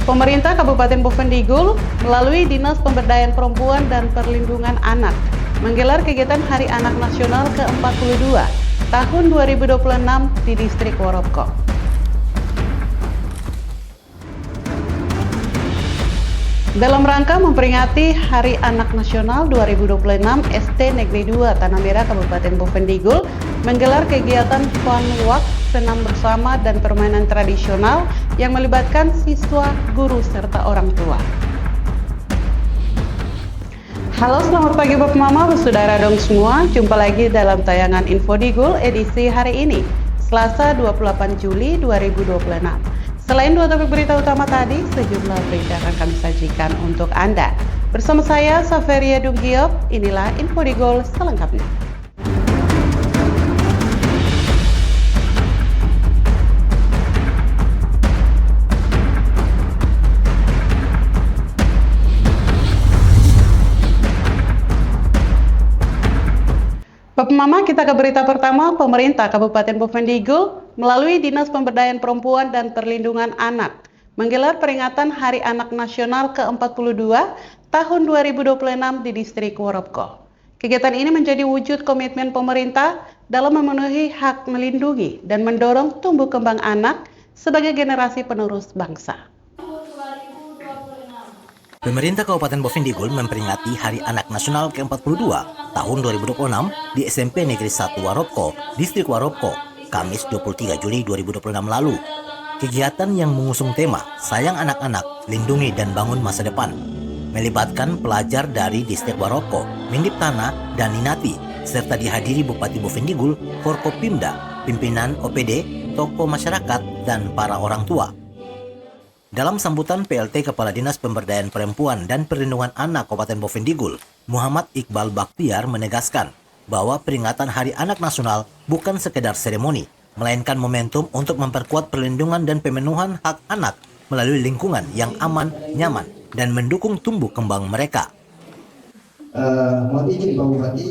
Pemerintah Kabupaten Bovendigul melalui Dinas Pemberdayaan Perempuan dan Perlindungan Anak menggelar kegiatan Hari Anak Nasional ke-42 tahun 2026 di Distrik Worobko. Dalam rangka memperingati Hari Anak Nasional 2026, SD Negeri 2 Tanah Merah Kabupaten Bovendigul menggelar kegiatan fun walk, senam bersama dan permainan tradisional yang melibatkan siswa, guru serta orang tua. Halo, selamat pagi Bapak Mama, saudara dong semua. Jumpa lagi dalam tayangan Infodigul edisi hari ini, Selasa 28 Juli 2026. Selain dua topik berita utama tadi, sejumlah berita akan kami sajikan untuk Anda. Bersama saya, Saveria Dugiop, inilah Infodigul selengkapnya. Bapak Mama, kita ke berita pertama. Pemerintah Kabupaten Bovendigul melalui Dinas Pemberdayaan Perempuan dan Perlindungan Anak menggelar peringatan Hari Anak Nasional ke-42 tahun 2026 di Distrik Worobko. Kegiatan ini menjadi wujud komitmen pemerintah dalam memenuhi hak melindungi dan mendorong tumbuh kembang anak sebagai generasi penerus bangsa. Pemerintah Kabupaten Bovendigul memperingati Hari Anak Nasional ke-42 tahun 2026 di SMP Negeri 1 Worobko, Distrik Worobko, Kamis 23 Juli 2026 lalu. Kegiatan yang mengusung tema Sayang Anak-anak, Lindungi dan Bangun Masa Depan melibatkan pelajar dari Distrik Worobko, Mindip Tanah, dan Ninati, serta dihadiri Bupati Bovendigul, Forkopimda, pimpinan OPD, tokoh masyarakat, dan para orang tua. Dalam sambutan PLT Kepala Dinas Pemberdayaan Perempuan dan Perlindungan Anak Kabupaten Bovendigul, Muhammad Iqbal Bakhtiar menegaskan bahwa peringatan Hari Anak Nasional bukan sekedar seremoni, melainkan momentum untuk memperkuat perlindungan dan pemenuhan hak anak melalui lingkungan yang aman, nyaman, dan mendukung tumbuh kembang mereka. Mohon izin Pak Bupati,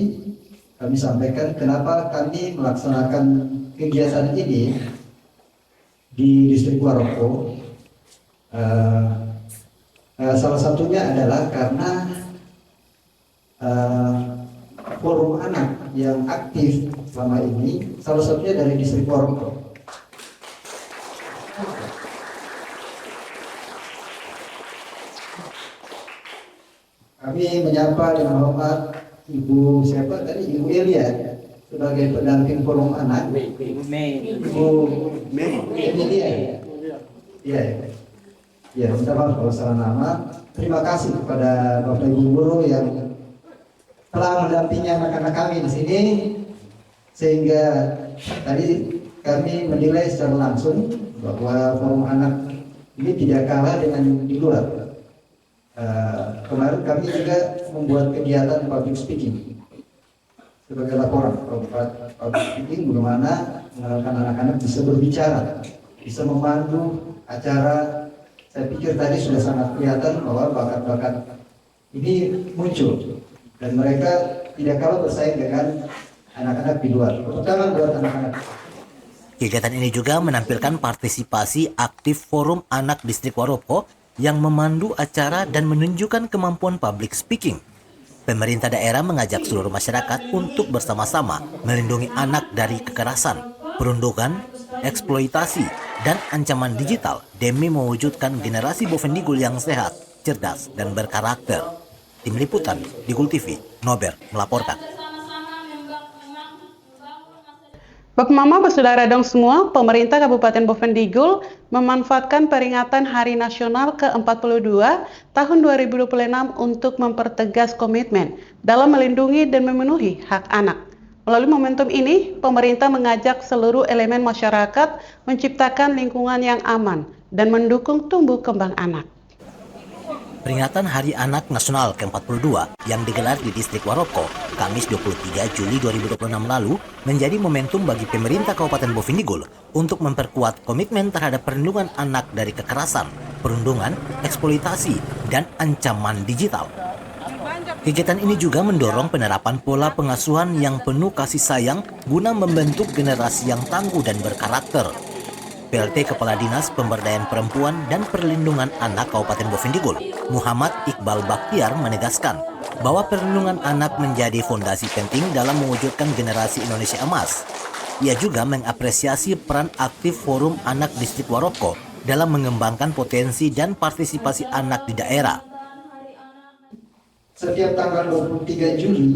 kami sampaikan kenapa kami melaksanakan kegiatan ini di Distrik Worobko. Salah satunya adalah karena forum anak yang aktif selama ini, salah satunya dari Distrik Worobko. Kami menyapa dengan hormat Ibu siapa tadi, Ibu Elia sebagai pendamping forum anak. Ibu Elia. Iya. Ya, minta maaf kalau salah nama. Terima kasih kepada Bapak Ibu guru yang telah mendampingi anak-anak kami di sini, sehingga tadi kami menilai secara langsung bahwa forum anak ini tidak kalah dengan di luar. Kemarin kami juga membuat kegiatan public speaking sebagai laporan public speaking, bagaimana anak-anak bisa berbicara, bisa memandu acara. Saya pikir tadi sudah sangat kelihatan bahwa bakat-bakat ini muncul dan mereka tidak kalah bersaing dengan anak-anak di luar, terutama buat anak-anak. Kegiatan ini juga menampilkan partisipasi aktif Forum Anak Distrik Worobko yang memandu acara dan menunjukkan kemampuan public speaking. Pemerintah daerah mengajak seluruh masyarakat untuk bersama-sama melindungi anak dari kekerasan, perundungan, eksploitasi, dan ancaman digital demi mewujudkan generasi Bovendigul yang sehat, cerdas, dan berkarakter. Tim Liputan, Digul TV, Nober melaporkan. Bapak Mama, bersaudara dong semua, pemerintah Kabupaten Bovendigul memanfaatkan peringatan Hari Nasional ke-42 tahun 2026 untuk mempertegas komitmen dalam melindungi dan memenuhi hak anak. Melalui momentum ini, pemerintah mengajak seluruh elemen masyarakat menciptakan lingkungan yang aman dan mendukung tumbuh kembang anak. Peringatan Hari Anak Nasional ke-42 yang digelar di Distrik Worobko, Kamis 23 Juli 2026 lalu, menjadi momentum bagi pemerintah Kabupaten Bovendigul untuk memperkuat komitmen terhadap perlindungan anak dari kekerasan, perundungan, eksploitasi, dan ancaman digital. Kegiatan ini juga mendorong penerapan pola pengasuhan yang penuh kasih sayang guna membentuk generasi yang tangguh dan berkarakter. PLT Kepala Dinas Pemberdayaan Perempuan dan Perlindungan Anak Kabupaten Bovendigul, Muhammad Iqbal Bakhtiar menegaskan bahwa perlindungan anak menjadi fondasi penting dalam mewujudkan generasi Indonesia emas. Ia juga mengapresiasi peran aktif Forum Anak Distrik Waropko dalam mengembangkan potensi dan partisipasi anak di daerah. Setiap tanggal 23 Juli,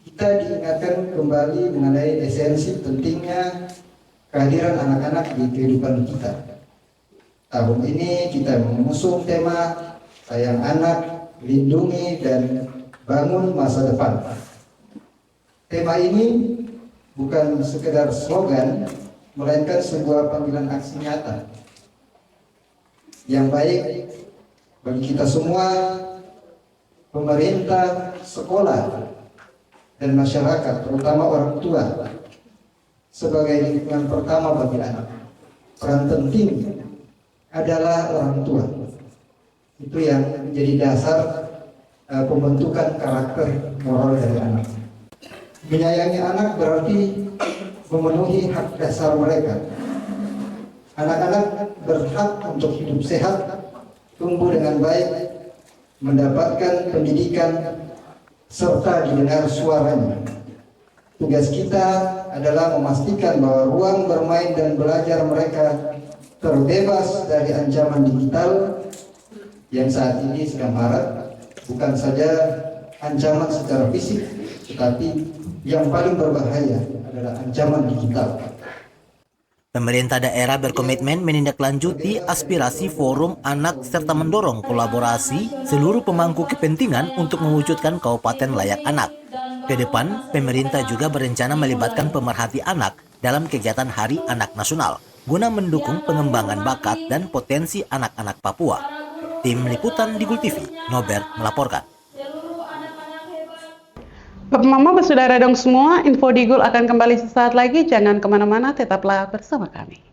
kita diingatkan kembali mengenai esensi pentingnya kehadiran anak-anak di kehidupan kita. Tahun ini kita mengusung tema Sayang Anak, Lindungi dan Bangun Masa Depan. Tema ini bukan sekedar slogan, melainkan sebuah panggilan aksi nyata yang baik bagi kita semua, pemerintah, sekolah, dan masyarakat, terutama orang tua, sebagai lingkungan pertama bagi anak. Peran penting adalah orang tua. Itu yang menjadi dasar pembentukan karakter moral dari anak. Menyayangi anak berarti memenuhi hak dasar mereka. Anak-anak berhak untuk hidup sehat, tumbuh dengan baik, mendapatkan pendidikan, serta didengar suaranya. Tugas kita adalah memastikan bahwa ruang bermain dan belajar mereka terbebas dari ancaman digital yang saat ini sedang marak, bukan saja ancaman secara fisik, tetapi yang paling berbahaya adalah ancaman digital. Pemerintah daerah berkomitmen menindaklanjuti aspirasi Forum Anak serta mendorong kolaborasi seluruh pemangku kepentingan untuk mewujudkan Kabupaten Layak Anak. Ke depan, pemerintah juga berencana melibatkan pemerhati anak dalam kegiatan Hari Anak Nasional guna mendukung pengembangan bakat dan potensi anak-anak Papua. Tim Liputan Digul TV, Nober melaporkan. Bapak Mama, bersaudara dong semua, info Digul akan kembali sesaat lagi. Jangan kemana-mana, tetaplah bersama kami.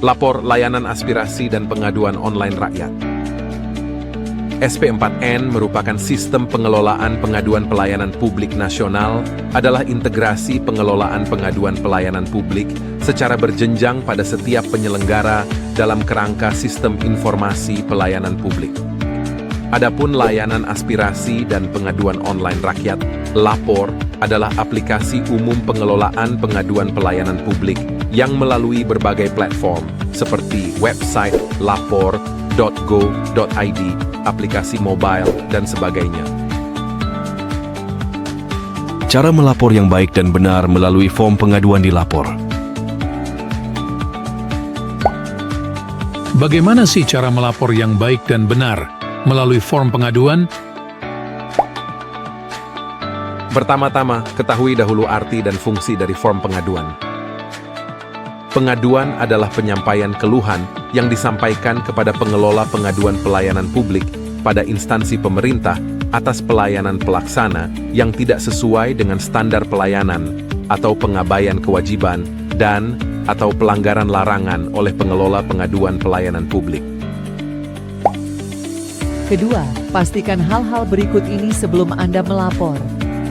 Lapor Layanan Aspirasi dan Pengaduan Online Rakyat. SP4N merupakan sistem pengelolaan pengaduan pelayanan publik nasional, adalah integrasi pengelolaan pengaduan pelayanan publik secara berjenjang pada setiap penyelenggara dalam kerangka sistem informasi pelayanan publik. Adapun layanan aspirasi dan pengaduan online rakyat, Lapor, adalah aplikasi umum pengelolaan pengaduan pelayanan publik yang melalui berbagai platform seperti website lapor.go.id, aplikasi mobile, dan sebagainya. Cara melapor yang baik dan benar melalui form pengaduan di Lapor. Bagaimana sih cara melapor yang baik dan benar melalui form pengaduan? Pertama-tama, ketahui dahulu arti dan fungsi dari form pengaduan. Pengaduan adalah penyampaian keluhan yang disampaikan kepada pengelola pengaduan pelayanan publik pada instansi pemerintah atas pelayanan pelaksana yang tidak sesuai dengan standar pelayanan atau pengabaian kewajiban dan atau pelanggaran larangan oleh pengelola pengaduan pelayanan publik. Kedua, pastikan hal-hal berikut ini sebelum Anda melapor.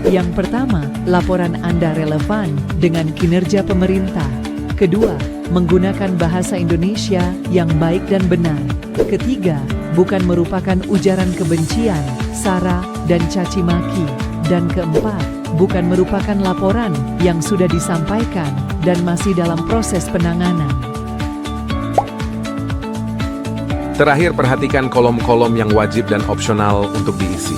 Yang pertama, laporan Anda relevan dengan kinerja pemerintah. Kedua, menggunakan bahasa Indonesia yang baik dan benar. Ketiga, bukan merupakan ujaran kebencian, sara, dan caci maki. Dan keempat, bukan merupakan laporan yang sudah disampaikan dan masih dalam proses penanganan. Terakhir, perhatikan kolom-kolom yang wajib dan opsional untuk diisi.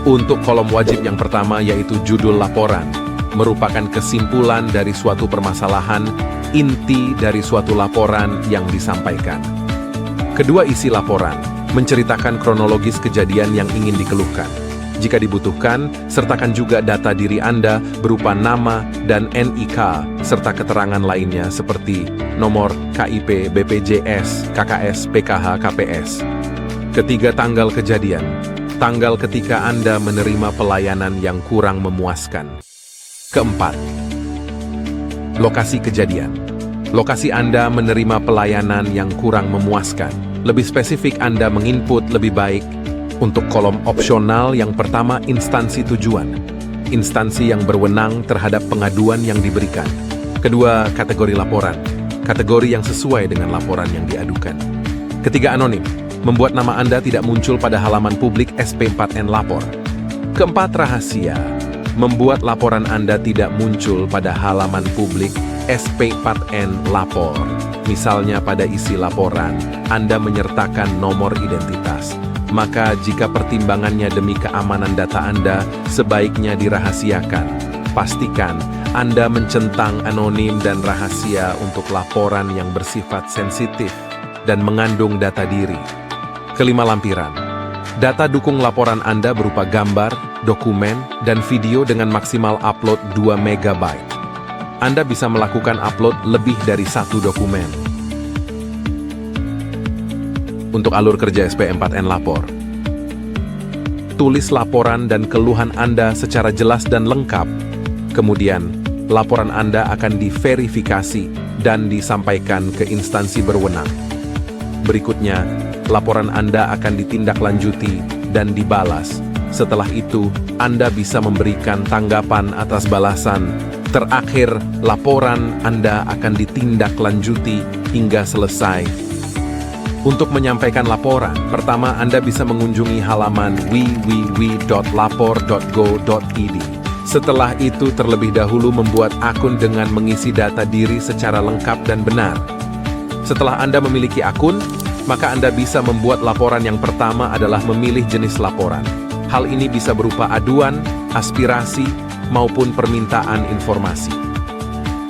Untuk kolom wajib yang pertama yaitu judul laporan, merupakan kesimpulan dari suatu permasalahan, inti dari suatu laporan yang disampaikan. Kedua, isi laporan, menceritakan kronologis kejadian yang ingin dikeluhkan. Jika dibutuhkan, sertakan juga data diri Anda berupa nama dan NIK, serta keterangan lainnya seperti nomor KIP, BPJS, KKS, PKH, KPS. Ketiga, tanggal kejadian, tanggal ketika Anda menerima pelayanan yang kurang memuaskan. Keempat, Lokasi kejadian. Lokasi Anda menerima pelayanan yang kurang memuaskan. Lebih spesifik, Anda menginput lebih baik untuk kolom opsional. Yang pertama, instansi tujuan. Instansi yang berwenang terhadap pengaduan yang diberikan. Kedua, kategori laporan. Kategori yang sesuai dengan laporan yang diadukan. Ketiga, anonim. Membuat nama Anda tidak muncul pada halaman publik SP4N Lapor. Keempat, rahasia. Membuat laporan Anda tidak muncul pada halaman publik SP4N Lapor. Misalnya pada isi laporan, Anda menyertakan nomor identitas. Maka jika pertimbangannya demi keamanan data Anda, sebaiknya dirahasiakan. Pastikan Anda mencentang anonim dan rahasia untuk laporan yang bersifat sensitif dan mengandung data diri. Kelima, lampiran. Data dukung laporan Anda berupa gambar, dokumen, dan video dengan maksimal upload 2 MB. Anda bisa melakukan upload lebih dari 1 dokumen. Untuk alur kerja SP4N Lapor. Tulis laporan dan keluhan Anda secara jelas dan lengkap. Kemudian, laporan Anda akan diverifikasi dan disampaikan ke instansi berwenang. Berikutnya, laporan Anda akan ditindaklanjuti dan dibalas. Setelah itu, Anda bisa memberikan tanggapan atas balasan. Terakhir, laporan Anda akan ditindaklanjuti hingga selesai. Untuk menyampaikan laporan, pertama Anda bisa mengunjungi halaman www.lapor.go.id. Setelah itu, terlebih dahulu membuat akun dengan mengisi data diri secara lengkap dan benar. Setelah Anda memiliki akun, maka Anda bisa membuat laporan. Yang pertama adalah memilih jenis laporan. Hal ini bisa berupa aduan, aspirasi, maupun permintaan informasi.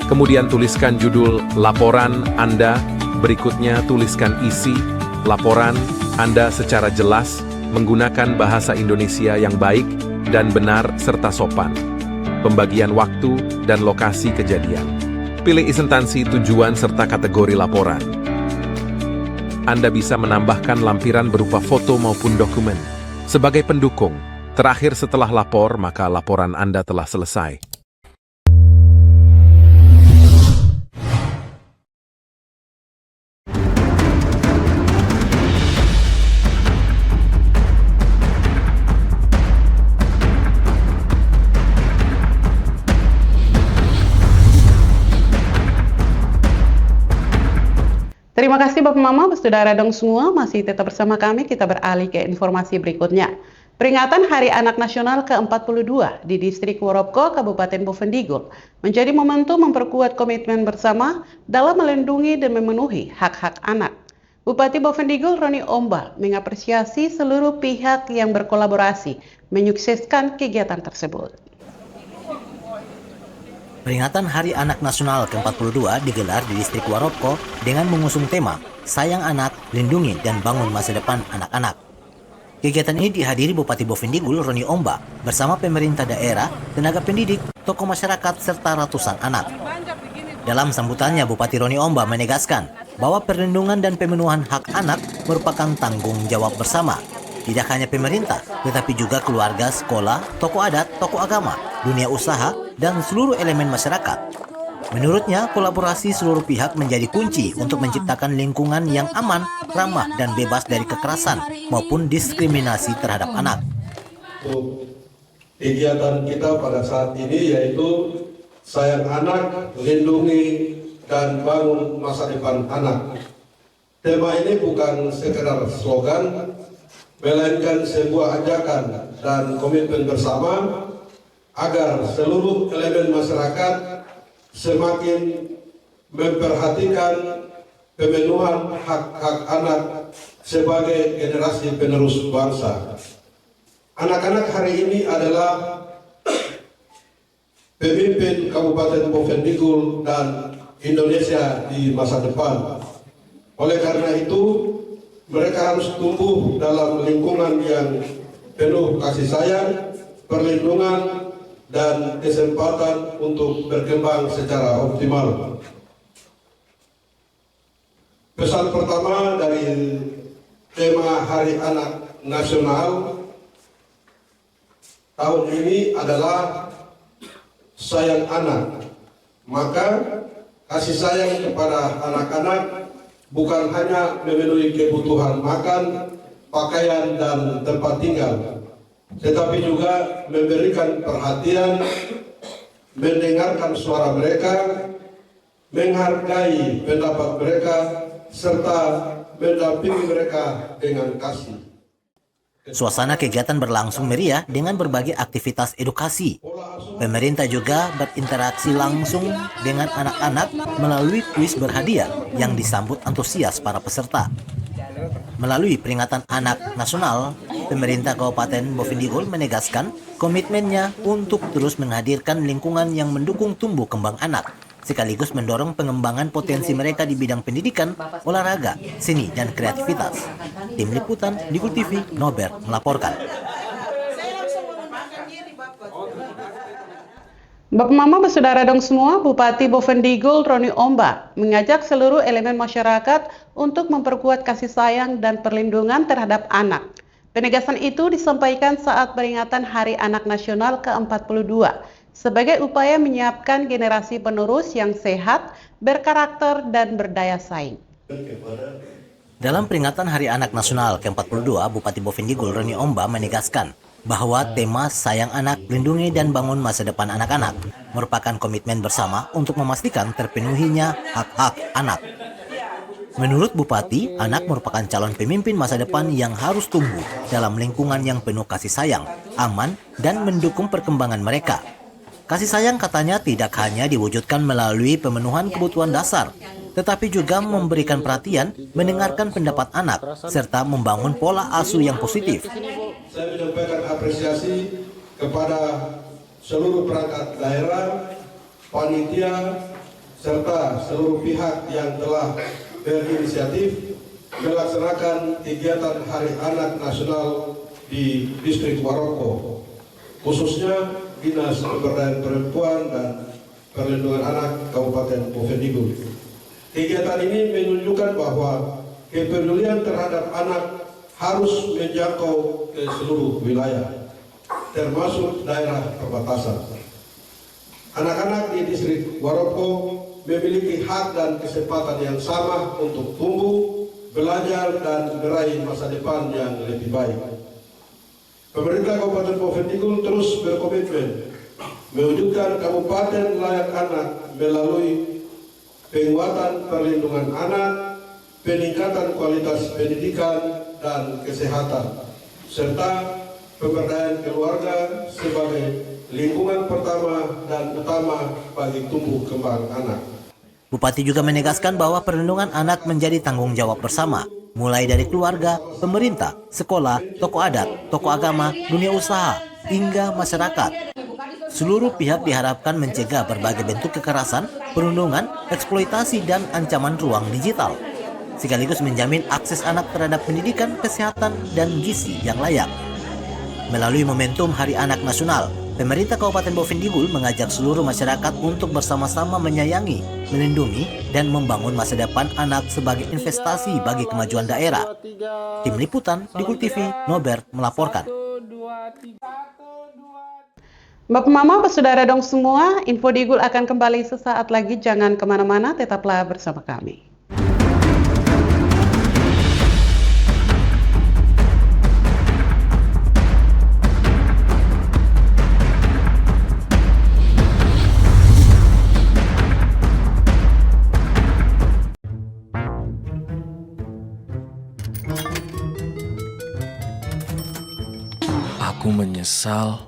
Kemudian tuliskan judul laporan Anda. Berikutnya tuliskan isi laporan Anda secara jelas, menggunakan bahasa Indonesia yang baik dan benar serta sopan. Pembagian waktu dan lokasi kejadian. Pilih instansi tujuan serta kategori laporan. Anda bisa menambahkan lampiran berupa foto maupun dokumen. Sebagai pendukung, terakhir setelah lapor, maka laporan Anda telah selesai. Terima kasih Bapak Mama, Saudara dong semua, masih tetap bersama kami. Kita beralih ke informasi berikutnya. Peringatan Hari Anak Nasional ke-42 di Distrik Woropko, Kabupaten Bovendigul menjadi momentum memperkuat komitmen bersama dalam melindungi dan memenuhi hak-hak anak. Bupati Bovendigul Roni Ombal mengapresiasi seluruh pihak yang berkolaborasi menyukseskan kegiatan tersebut. Peringatan Hari Anak Nasional ke-42 digelar di Distrik Woropko dengan mengusung tema Sayang Anak, Lindungi dan Bangun Masa Depan Anak-anak. Kegiatan ini dihadiri Bupati Bovendigul Roni Ombal bersama pemerintah daerah, tenaga pendidik, tokoh masyarakat, serta ratusan anak. Dalam sambutannya, Bupati Roni Ombal menegaskan bahwa perlindungan dan pemenuhan hak anak merupakan tanggung jawab bersama. Tidak hanya pemerintah, tetapi juga keluarga, sekolah, tokoh adat, tokoh agama, dunia usaha, dan seluruh elemen masyarakat. Menurutnya, kolaborasi seluruh pihak menjadi kunci untuk menciptakan lingkungan yang aman, ramah, dan bebas dari kekerasan maupun diskriminasi terhadap anak. Kegiatan kita pada saat ini yaitu Sayang Anak, Lindungi, dan Bangun Masa Depan Anak. Tema ini bukan sekedar slogan, melainkan sebuah ajakan dan komitmen bersama agar seluruh elemen masyarakat semakin memperhatikan pemenuhan hak-hak anak sebagai generasi penerus bangsa. Anak-anak hari ini adalah pemimpin Kabupaten Bovendigul dan Indonesia di masa depan. Oleh karena itu, mereka harus tumbuh dalam lingkungan yang penuh kasih sayang, perlindungan, dan kesempatan untuk berkembang secara optimal. Pesan pertama dari tema Hari Anak Nasional tahun ini adalah Sayang Anak, Maka kasih sayang kepada anak-anak bukan hanya memenuhi kebutuhan makan, pakaian, dan tempat tinggal, tetapi juga memberikan perhatian, mendengarkan suara mereka, menghargai pendapat mereka, serta mendampingi mereka dengan kasih. Suasana kegiatan berlangsung meriah dengan berbagai aktivitas edukasi. Pemerintah juga berinteraksi langsung dengan anak-anak melalui kuis berhadiah yang disambut antusias para peserta. Melalui peringatan Anak Nasional, pemerintah Kabupaten Bovendigul menegaskan komitmennya untuk terus menghadirkan lingkungan yang mendukung tumbuh kembang anak, sekaligus mendorong pengembangan potensi mereka di bidang pendidikan, olahraga, seni, dan kreativitas. Tim Liputan, Digul TV, Nober melaporkan. Bapak Mama bersaudara dong semua, Bupati Bovendigul Roni Omba mengajak seluruh elemen masyarakat untuk memperkuat kasih sayang dan perlindungan terhadap anak. Penegasan itu disampaikan saat peringatan Hari Anak Nasional ke-42 sebagai upaya menyiapkan generasi penerus yang sehat, berkarakter, dan berdaya saing. Dalam peringatan Hari Anak Nasional ke-42, Bupati Bovendigul Roni Omba menegaskan bahwa tema Sayang Anak, Lindungi dan Bangun Masa Depan Anak-anak merupakan komitmen bersama untuk memastikan terpenuhinya hak-hak anak. Menurut Bupati, anak merupakan calon pemimpin masa depan yang harus tumbuh dalam lingkungan yang penuh kasih sayang, aman, dan mendukung perkembangan mereka. Kasih sayang katanya tidak hanya diwujudkan melalui pemenuhan kebutuhan dasar, tetapi juga memberikan perhatian, mendengarkan pendapat anak, serta membangun pola asuh yang positif. Saya menyampaikan apresiasi kepada seluruh perangkat daerah, panitia, serta seluruh pihak yang telah berinisiatif melaksanakan kegiatan Hari Anak Nasional di Distrik Waroko, khususnya Dinas Pemberdayaan Perempuan dan Perlindungan Anak Kabupaten Bovendigul. Kegiatan ini menunjukkan bahwa kepedulian terhadap anak harus menjangkau ke seluruh wilayah, termasuk daerah perbatasan. Anak-anak di Distrik Waroko memiliki hak dan kesempatan yang sama untuk tumbuh, belajar, dan meraih masa depan yang lebih baik. Pemerintah Kabupaten Bovendigul terus berkomitmen mewujudkan Kabupaten Layak Anak melalui penguatan perlindungan anak, peningkatan kualitas pendidikan dan kesehatan, serta pemberdayaan keluarga sebagai lingkungan pertama dan utama bagi tumbuh kembang anak. Bupati juga menegaskan bahwa perlindungan anak menjadi tanggung jawab bersama, mulai dari keluarga, pemerintah, sekolah, tokoh adat, tokoh agama, dunia usaha, hingga masyarakat. Seluruh pihak diharapkan mencegah berbagai bentuk kekerasan, perundungan, eksploitasi, dan ancaman ruang digital, sekaligus menjamin akses anak terhadap pendidikan, kesehatan, dan gizi yang layak. Melalui momentum Hari Anak Nasional, pemerintah Kabupaten Bovendigul mengajak seluruh masyarakat untuk bersama-sama menyayangi, melindungi, dan membangun masa depan anak sebagai investasi bagi kemajuan daerah. Tim Liputan, Digul TV, Nober melaporkan. Bapak Mama, bersaudara dong semua, Info Digul akan kembali sesaat lagi. Jangan kemana-mana, tetaplah bersama kami. Aku menyesal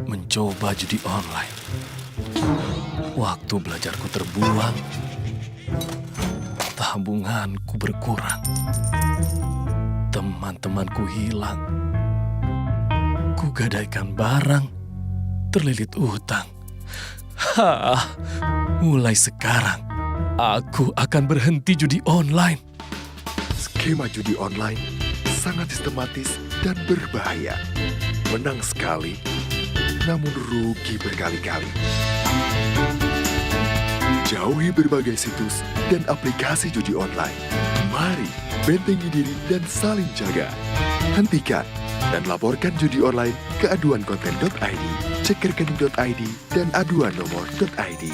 mencoba judi online. Waktu belajarku terbuang, tabunganku berkurang, teman-temanku hilang, kugadaikan barang, terlilit utang. Mulai sekarang, aku akan berhenti judi online. Skema judi online sangat sistematis dan berbahaya. Menang sekali, namun rugi berkali-kali. Jauhi berbagai situs dan aplikasi judi online. Mari bentengi diri dan saling jaga. Hentikan dan laporkan judi online ke aduankonten.id, cek rekening.id, dan aduannomor.id.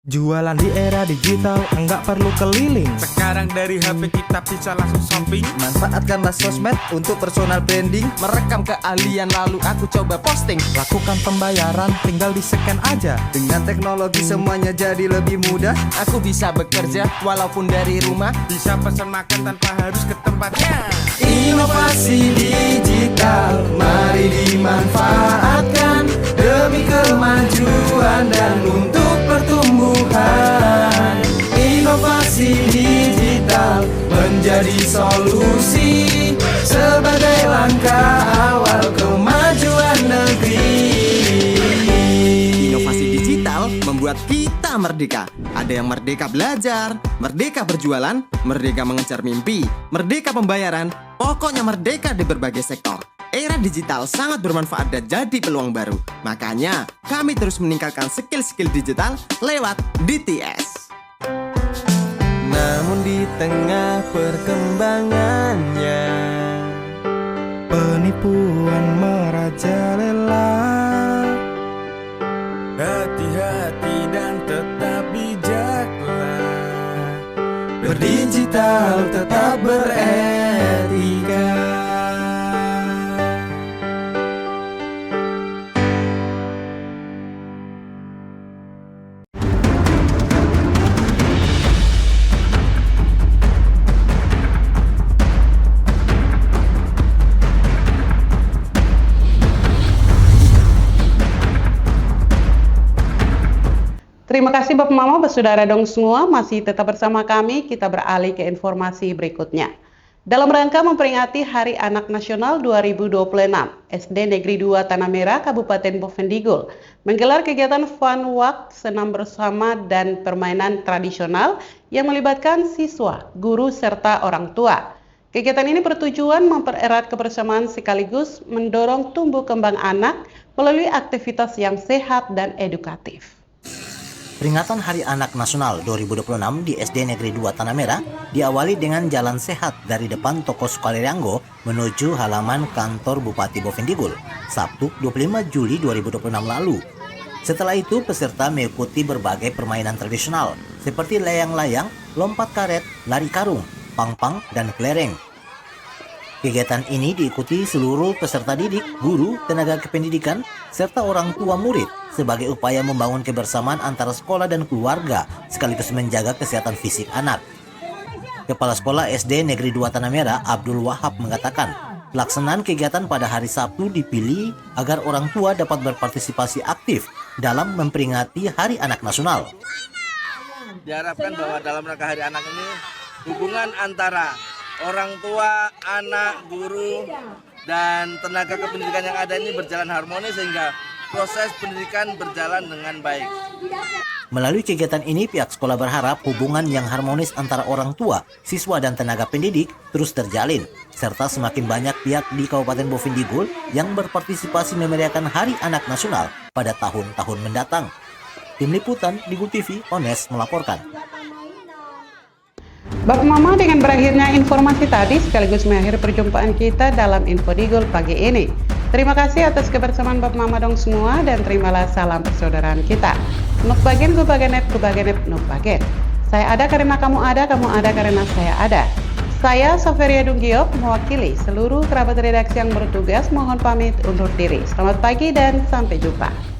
Jualan di era digital, enggak perlu keliling. Sekarang dari HP kita bisa langsung shopping. Manfaatkanlah sosmed untuk personal branding. Merekam keahlian lalu aku coba posting. Lakukan pembayaran, tinggal di-scan aja. Dengan teknologi semuanya jadi lebih mudah. Aku bisa bekerja walaupun dari rumah. Bisa pesan makan tanpa harus ke tempatnya. Inovasi digital, mari dimanfaatkan demi kemajuan dan untuk pertumbuhan. Inovasi digital menjadi solusi sebagai langkah awal kemajuan negeri. Inovasi digital membuat kita merdeka. Ada yang merdeka belajar, merdeka berjualan, merdeka mengejar mimpi, merdeka pembayaran, pokoknya merdeka di berbagai sektor. Era digital sangat bermanfaat dan jadi peluang baru. Makanya, kami terus meningkatkan skill-skill digital lewat DTS. Namun di tengah perkembangannya, penipuan merajalela. Hati-hati dan tetap bijaklah. Berdigital tetap beretika. Terima kasih Bapak Mama, Saudara dong semua, masih tetap bersama kami. Kita beralih ke informasi berikutnya. Dalam rangka memperingati Hari Anak Nasional 2026, SD Negeri 2 Tanah Merah, Kabupaten Bovendigul menggelar kegiatan fun walk, senam bersama dan permainan tradisional yang melibatkan siswa, guru, serta orang tua. Kegiatan ini bertujuan mempererat kebersamaan sekaligus mendorong tumbuh kembang anak melalui aktivitas yang sehat dan edukatif. Peringatan Hari Anak Nasional 2026 di SD Negeri 2 Tanah Merah diawali dengan jalan sehat dari depan toko Sukaliranggo menuju halaman kantor Bupati Bovendigul, Sabtu 25 Juli 2026 lalu. Setelah itu, peserta mengikuti berbagai permainan tradisional seperti layang-layang, lompat karet, lari karung, pangpang, dan kelereng. Kegiatan ini diikuti seluruh peserta didik, guru, tenaga kependidikan, serta orang tua murid sebagai upaya membangun kebersamaan antara sekolah dan keluarga sekaligus menjaga kesehatan fisik anak. Kepala Sekolah SD Negeri 2 Tanah Merah, Abdul Wahab, mengatakan, pelaksanaan kegiatan pada hari Sabtu dipilih agar orang tua dapat berpartisipasi aktif dalam memperingati Hari Anak Nasional. Diharapkan bahwa dalam rangka Hari Anak ini hubungan antara orang tua, anak, guru, dan tenaga kependidikan yang ada ini berjalan harmonis sehingga proses pendidikan berjalan dengan baik. Melalui kegiatan ini, pihak sekolah berharap hubungan yang harmonis antara orang tua, siswa, dan tenaga pendidik terus terjalin, serta semakin banyak pihak di Kabupaten Bovendigul yang berpartisipasi memeriahkan Hari Anak Nasional pada tahun-tahun mendatang. Tim Liputan Digul TV, Ones melaporkan. Bapak Mama, dengan berakhirnya informasi tadi sekaligus mengakhiri perjumpaan kita dalam Info Digul pagi ini. Terima kasih atas kebersamaan Bapak Mama dong semua dan terimalah salam persaudaraan kita. Nuk bagen, gue bagenep, nuk bagen. Saya ada karena kamu ada karena saya ada. Saya Saveria Dunggiok mewakili seluruh kerabat redaksi yang bertugas mohon pamit undur diri. Selamat pagi dan sampai jumpa.